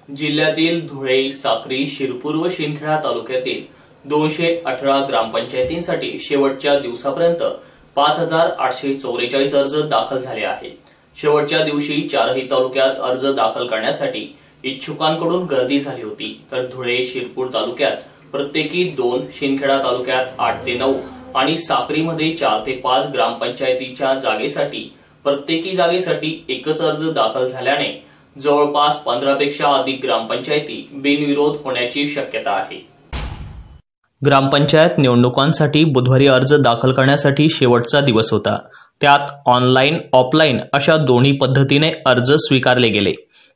जिल्ह्यातील धुळे, साक्री, शिरपूर व शिंदखेडा तालुक्यातील 218 ग्रामपंचायतींसाठी शेवटच्या दिवसापर्यंत 5844 अर्ज दाखल झाले आहेत। शेवटच्या दिवशी चारही तालुक्यात अर्ज दाखल करण्यासाठी इच्छुकांकडून गर्दी झाली होती, तर धुळे, शिरपूर तालुक्यात प्रत्येकी 2, शिंदखेडा तालुक्यात 8 ते 9 आणि साक्रीमध्ये 4 ते 5 ग्रामपंचायतीच्या जागेसाठी प्रत्येकी जागेसाठी एकच अर्ज दाखल झाल्याने जवळपास 15 पेक्षा अधिक ग्रामपंचायती बिनविरोध होण्याची शक्यता आहे। ग्रामपंचायत निवडणुकांसाठी बुधवारी अर्ज दाखल करण्यासाठी शेवटचा दिवस होता। त्यात ऑनलाईन, ऑफलाईन अशा दोन्ही पद्धतीने अर्ज स्वीकारले गेले।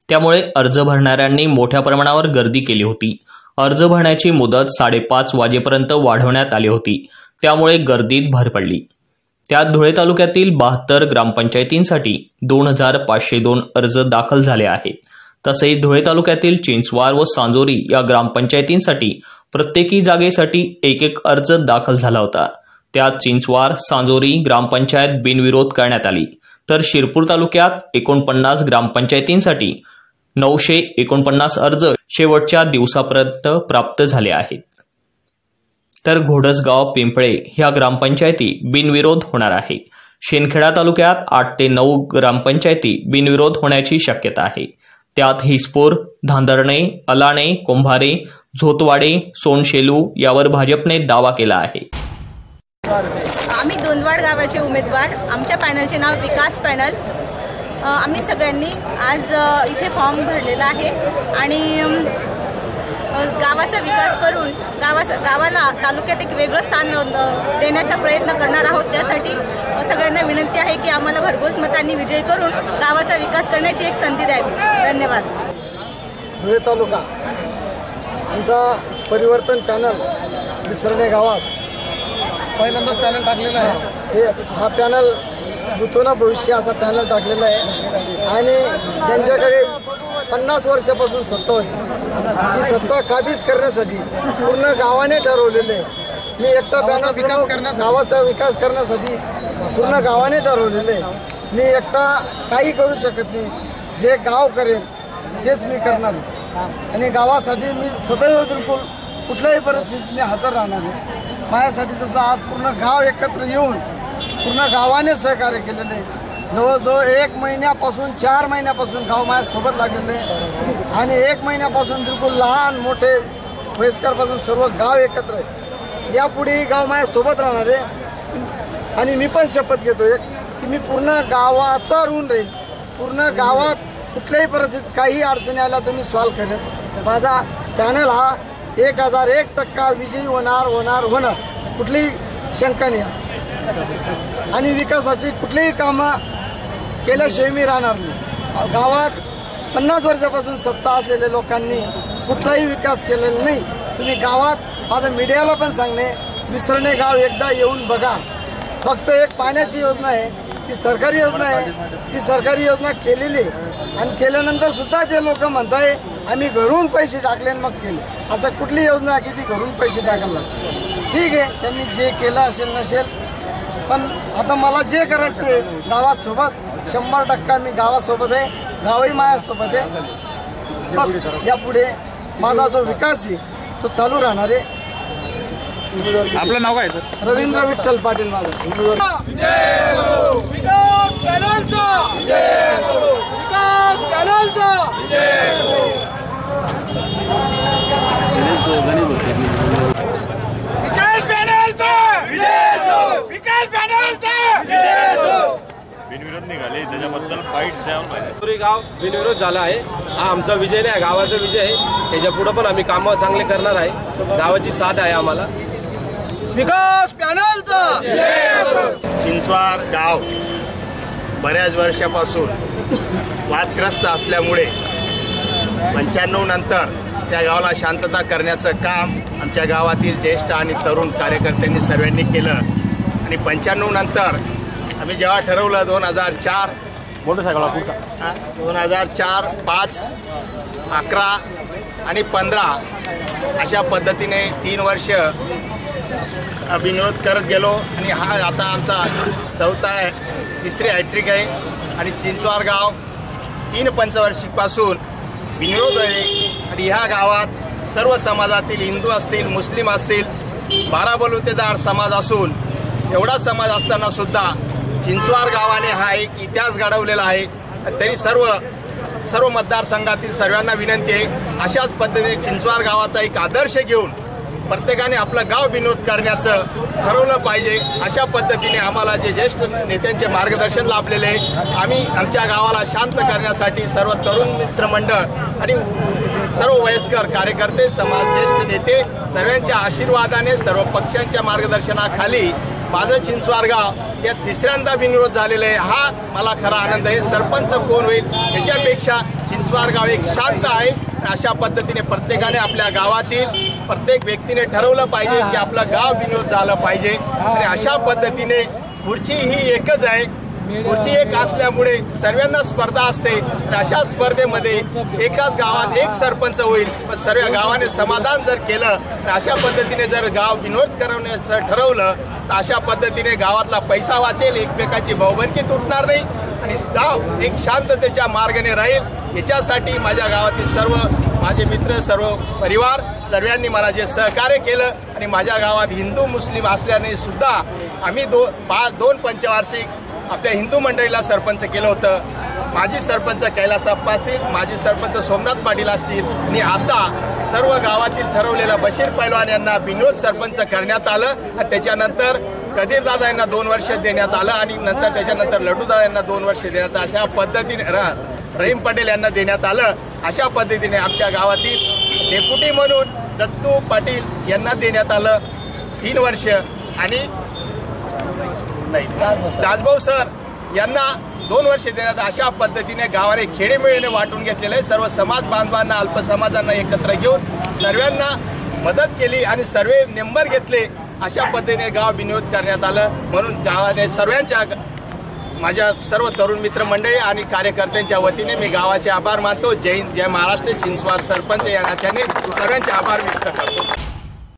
त्यामुळे अर्ज भरणाऱ्यांनी मोठ्या प्रमाणावर गर्दी केली होती। अर्ज भरण्याची मुदत 5:30 वाजेपर्यंत वाढवण्यात आली होती, त्यामुळे गर्दीत भर पडली। त्यात धुळे तालुक्यातील 72 ग्रामपंचायतींसाठी 2502 अर्ज दाखल झाले आहेत। तसेच धुळे तालुक्यातील चिंचवार व सांजोरी या ग्रामपंचायतींसाठी प्रत्येकी जागेसाठी एक अर्ज दाखल झाला होता। त्यात चिंचवार, सांजोरी ग्रामपंचायत बिनविरोध करण्यात आली, तर शिरपूर तालुक्यात 49 ग्रामपंचायतींसाठी 949 अर्ज शेवटच्या दिवसापर्यंत प्राप्त झाले आहेत। तर घोडसगाव, पिंपळे ह्या ग्रामपंचायती बिनविरोध होणार आहे। शिंदखेडा तालुक्यात 8 ते 9 ग्रामपंचायती बिनविरोध होण्याची शक्यता आहे। त्यात हिसपूर, धांदरणे, अलाणे, कुंभारे, झोतवाडे, सोनशेलू यावर भाजपने दावा केला आहे। आम्ही दोंदवाड गावाचे उमेदवार, आमच्या पॅनलचे नाव विकास पॅनल। आम्ही सगळ्यांनी आज इथे फॉर्म भरलेला आहे आणि गावाचा विकास करून गावाला तालुक्यात एक वेगळं स्थान देण्याचा प्रयत्न करणार आहोत। त्यासाठी सगळ्यांना विनंती आहे की आम्हाला भरघोस मतांनी विजय करून गावाचा विकास करण्याची एक संधी द्यावी। धन्यवाद। धुळे तालुका आमचा परिवर्तन पॅनल विसरणे गावात पहिल्यांदाच पॅनल टाकलेला आहे। हा पॅनल बुथोना भविष्य असा पॅनल टाकलेला आहे आणि त्यांच्याकडे 50 वर्षापासून सत्ता होती। ती सत्ता काबीज करण्यासाठी पूर्ण गावाने ठरवलेले आहे। मी एकटा पॅनल गावाचा विकास करण्यासाठी पूर्ण गावाने ठरवलेले आहे। मी एकटा काही करू शकत नाही, जे गाव करेल तेच मी करणार आहे आणि गावासाठी मी सदैव बिलकुल कुठल्याही परिस्थितीत मी हजर राहणार आहे। माझ्यासाठी जसं आज पूर्ण गाव एकत्र येऊन पूर्ण गावाने सहकार्य केलेले आहे। जवळजवळ 1 महिन्यापासून 4 महिन्यापासून गाव माझ्यासोबत लागलेले आहे आणि 1 महिन्यापासून बिलकुल लहान मोठे वयस्करपासून सर्व गाव एकत्र आहे। यापुढेही गाव माझ्यासोबत राहणार आहे आणि मी पण शपथ घेतो की मी पूर्ण गावाचा ऋण राहील। पूर्ण गावात कुठल्याही परिस्थितीत काही अडचणी आल्या तर मी सॉल्व्ह करेन। माझा पॅनल हा 1001% विजयी होणार, कुठलीही शंका नाही आणि विकासाची कुठलीही कामं केल्याशिवाय मी राहणार नाही। गावात 50 वर्षापासून सत्ता असलेल्या लोकांनी कुठलाही विकास केलेला नाही। तुम्ही गावात माझं मीडियाला पण सांगणे, विसरणे गाव एकदा येऊन बघा। फक्त एक पाण्याची योजना आहे, ती सरकारी योजना आहे। ती सरकारी योजना केलेली आणि केल्यानंतर सुद्धा ते लोक म्हणताय आम्ही घरून पैसे टाकले मग केले। असं कुठली योजना आहे की ती घरून पैसे टाकायला? ठीक आहे, त्यांनी जे केलं असेल नसेल, पण आता मला जे करायचं आहे गावासोबत 100% मी गावासोबत आहे, गावही माझ्यासोबत आहे। बस यापुढे माझा जो विकास आहे तो चालू राहणार आहे। आपलं नाव काय? रवींद्र विठ्ठल पाटील माझं। बिनविरोध निघाले, त्याच्याबद्दल फाईट द्यावं। गाव बिनविरोध झाला आहे। हा आमचा विजय नाही, गावाचा विजय आहे। त्याच्या पुढे पण आम्ही कामं चांगले करणार आहे। गावाची साथ आहे आम्हाला। विकास पॅनलचा चिंचवार गाव बऱ्याच वर्षापासून वादग्रस्त असल्यामुळे 95 नंतर त्या गावाला शांतता करण्याचं काम आमच्या गावातील ज्येष्ठ आणि तरुण कार्यकर्त्यांनी सर्वांनी केलं आणि 95 नंतर आम्ही जेव्हा ठरवलं 2004, 5, 11 आणि 15 अशा पद्धतीने 3 वर्ष बिनविरोध करत गेलो आणि हा आता आमचा तिसरी हॅट्रिक आहे आणि चिंचवार गाव 3 पंचवार्षिकपासून बिनविरोध आहे आणि ह्या गावात सर्व समाजातील हिंदू असतील, मुस्लिम असतील, 12 बलुतेदार समाज असून एवढा समाज असताना सुद्धा चिंचवार गावाने हा एक इतिहास घडवलेला आहे. तरी सर्व मतदारसंघातील सर्वांना विनंती आहे, अशाच पद्धतीने चिंचवार गावाचा एक आदर्श घेऊन प्रत्येकाने आपलं गाव बिनविरोध करण्याचं ठरवलं पाहिजे. अशा पद्धतीने आम्हाला जे ज्येष्ठ नेत्यांचे मार्गदर्शन लाभलेले आहे. आम्ही आमच्या गावाला शांत करण्यासाठी सर्व तरुण मित्रमंडळ आणि सर्व वयस्कर कार्यकर्ते, समाज, ज्येष्ठ नेते सर्वांच्या आशीर्वादाने, सर्व पक्षांच्या मार्गदर्शनाखाली माझं चिंचवार गाव या तिसऱ्यांदा बिनविरोध झालेलं आहे. हा मला खरा आनंद आहे. सरपंच कोण होईल याच्यापेक्षा चिंचवार गाव एक शांत आहे. अशा पद्धतीने प्रत्येकाने आपल्या गावातील प्रत्येक व्यक्तीने ठरवलं पाहिजे की आपलं गाव बिनविरोध झालं पाहिजे. आणि अशा पद्धतीने खुर्ची ही एकच आहे. खुर्ची एक असल्यामुळे सर्वांना स्पर्धा असते. अशा स्पर्धेमध्ये एकाच गावात एक सरपंच होईल, पण सर्व गावाने समाधान जर केलं, तर अशा पद्धतीने जर गाव बिनविरोध करण्याचं ठरवलं, तर अशा पद्धतीने गावातला पैसा वाचेल, एकमेकाची भाऊबंदी तुटणार नाही आणि गाव एक शांततेच्या मार्गाने राहील. याच्यासाठी माझ्या गावातील सर्व माझे मित्र, सर्व परिवार सर्वांनी मला जे सहकार्य केलं आणि माझ्या गावात हिंदू मुस्लिम असल्याने सुद्धा आम्ही दोन पंचवार्षिक आपल्या हिंदू मंडळीला सरपंच केलं होतं. माजी सरपंच कैलासप्पा असतील, माजी सरपंच सोमनाथ पाटील असतील आणि आता सर्व गावातील ठरवलेलं बशीर पैलवान यांना बिनविरोध सरपंच करण्यात आलं. आणि त्याच्यानंतर कदीरदादा यांना 2 वर्ष देण्यात आलं आणि नंतर त्याच्यानंतर लड्डूदादा यांना 2 वर्ष देण्यात आलं. अशा पद्धतीने रहीम पटेल यांना देण्यात आलं. अशा पद्धतीने आमच्या गावातील डेप्युटी म्हणून दत्तू पाटील यांना देण्यात आलं 3 वर्ष आणि दासभाऊ सर यांना 2 वर्ष देण्यात. अशा पद्धतीने गावाने खेडेमेळीने वाटून घेतलेलं आहे. सर्व समाज बांधवांना, अल्पसमाजांना एकत्र घेऊन सर्वांना मदत केली आणि सर्व नंबर घेतले. अशा पद्धतीने गाव बिनविरोध करण्यात आलं. म्हणून गावाने सर्वांच्या, माझ्या सर्व तरुण मित्र मंडळी आणि कार्यकर्त्यांच्या वतीने मी गावाचे आभार मानतो. जय हिंद, जय महाराष्ट्र. चिंचवार सरपंच या नात्याने सर्वांचे आभार व्यक्त करतो.